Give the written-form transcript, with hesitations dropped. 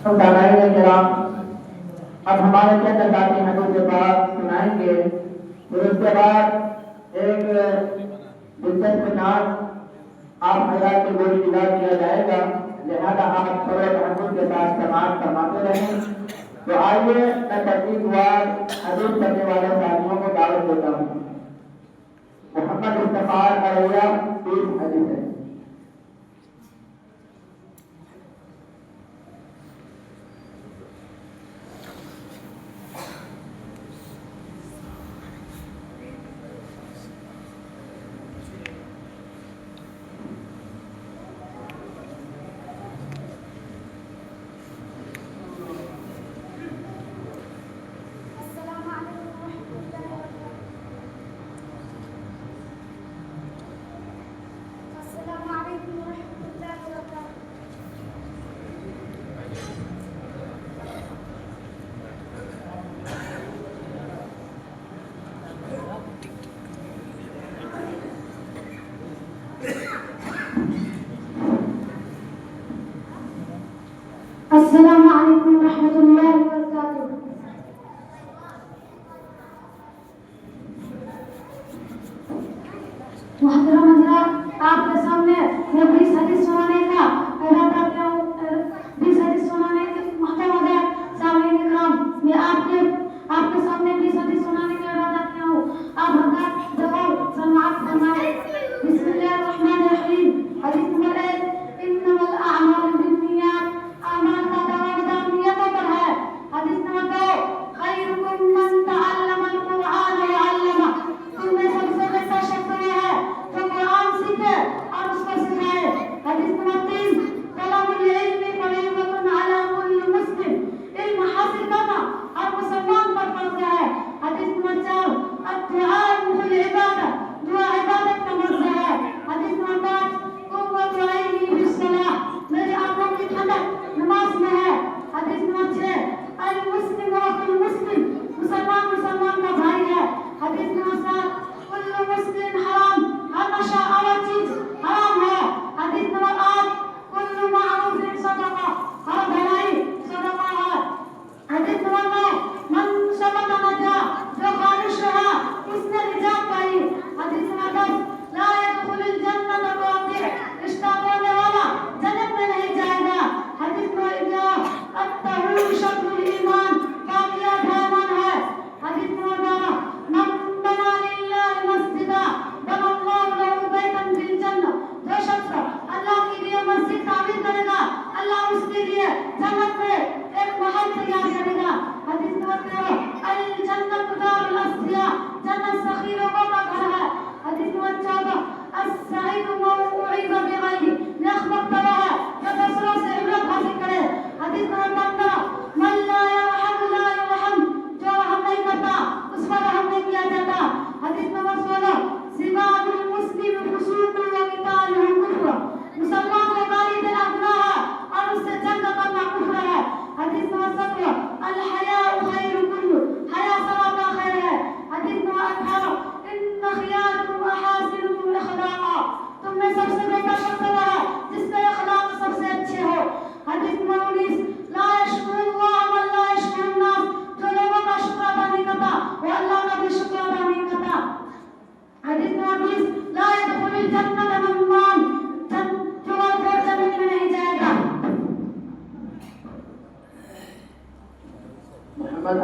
सामान्य किराम, अब हमारे चंद बातें हजूर के पास सुनाएंगे। फिर उसके बाद एक दिलचस्प नाम आप हज़ार की गोली दिला दिया जाएगा। लिहाजा आप थोड़े हजूर के पास समाज फरमाते रहें। तो आइए मैं तरतीबवार हजूर करने वाले साथियों को दावत देता हूँ। मोहम्मद इफ्तिखार अरैया 30 हदीस है। अस्सलामु अलैकुम रहमतुल्लाहि व बरकातुहू। मुहतरम हज़रात, आपके सामने मैं 20 हदीस सुनाने का इरादा किया हूँ। 20 हदीस सुनाने के मुहतरम हज़रात, सामईन इकराम, मैं आपके सामने 20 हदीस सुनाने का इरादा किया हूँ। आप हज़रात जवाब समाअत फरमाएं। बिस्मिल्लाहिर्रहमानिर्रहीम। हदीस नंबर 1, इन्नमल अअमालु बिन्नियात, अमाल का दारोमदार नियतों पर है। हदीस नंबर 2, खैरुकुम मन तअल्लमल कुरआन व अल्लमा, तुममें सबसे बेहतर शख्स है जो कुरान सीखे और उसको सिखाए। हदीस नंबर 3, तलबुल इल्मी फरीज़तुन अला कुल्लि मुस्लिम, इल्म हासिल करना हर मुसलमान पर फर्ज है। हदीस नंबर 4, अत्तआन मुल इबादत, दुआ इबादत का मर्ज़ है। हदीस नंबर 5, कुव्वतु ऐनी बिस्सलाह, मेरी आंखों की ठंडक नमाज में है। हदीस नंबर 6, अल मुस्लिम अखुल मुस्लिम, मुसलमान मुसलमान का भाई है। हदीस नंबर 7, कुल्लु मुस्लिम हराम, हर नशा और चीज हराम है। हदीस नंबर 8, कुल्लु मारूफिन सदका, हर भलाई सदका है। हदीस नंबर 9, मन सबका नजा, जो खालिश रहा उसने निजात पाई। हदीस नंबर 10, ला यदखुलुल जन्नत कातिअ, रिश्ता तोड़ने वाला जन्नत में नहीं जाएगा। हदीस नंबर 11, अत्तहूर शत्रुल ईमान, पाकिया ईमान है। हदीस नंबर 12, मन बना लिल्लाहि मस्जिदा बनल्लाहु लहू बैतन फिल जन्नह, जो शख्स अल्लाह के लिए मस्जिद तामीर करेगा, अल्लाह उसके लिए जन्नत में एक महल तैयार करेगा। हदीस नंबर 13, अल जन्नतु दारुल अस्फिया, जन्नत सखीरों का घर है। हदीस नंबर 14, अस्सईदु मन उइज़ बिगैरि, नेकबख्त है जो दूसरों से इबरत हासिल करे। हदीस नंबर 15, मन ला यरहम ला युरहम, जो रहम नहीं करता उस पर रहम नहीं किया जाता। हदीस नंबर 16, सिबाबुल मुस्लिम फुसूकुन व क़ितालुहु कुफ्र, मुसलमान को गाली देना गुनाह है और उससे जंग करना कुफ्र है। हदीस नंबर 17, अल हयाउ खैरुन कुल्लु, हया सवाब खैर है। हदीस नंबर 18, इन्न खियारकुम अहासिनुकुम अखलाqa, तुम में सबसे बेहतर शख्स वो है जिसके अखलाक सबसे अच्छे हो। हदीस नंबर 19, ला यशकुरुल्लाह मन ला यशकुरुन्नास, जो लोगों का शुक्र अदा नहीं करता वो अल्लाह का भी शुक्र अदा नहीं करता। हदीस नंबर 20, ला यदखुलुल जन्नत मन्नान, जो जन्नत में नहीं जाएगा। मोहम्मद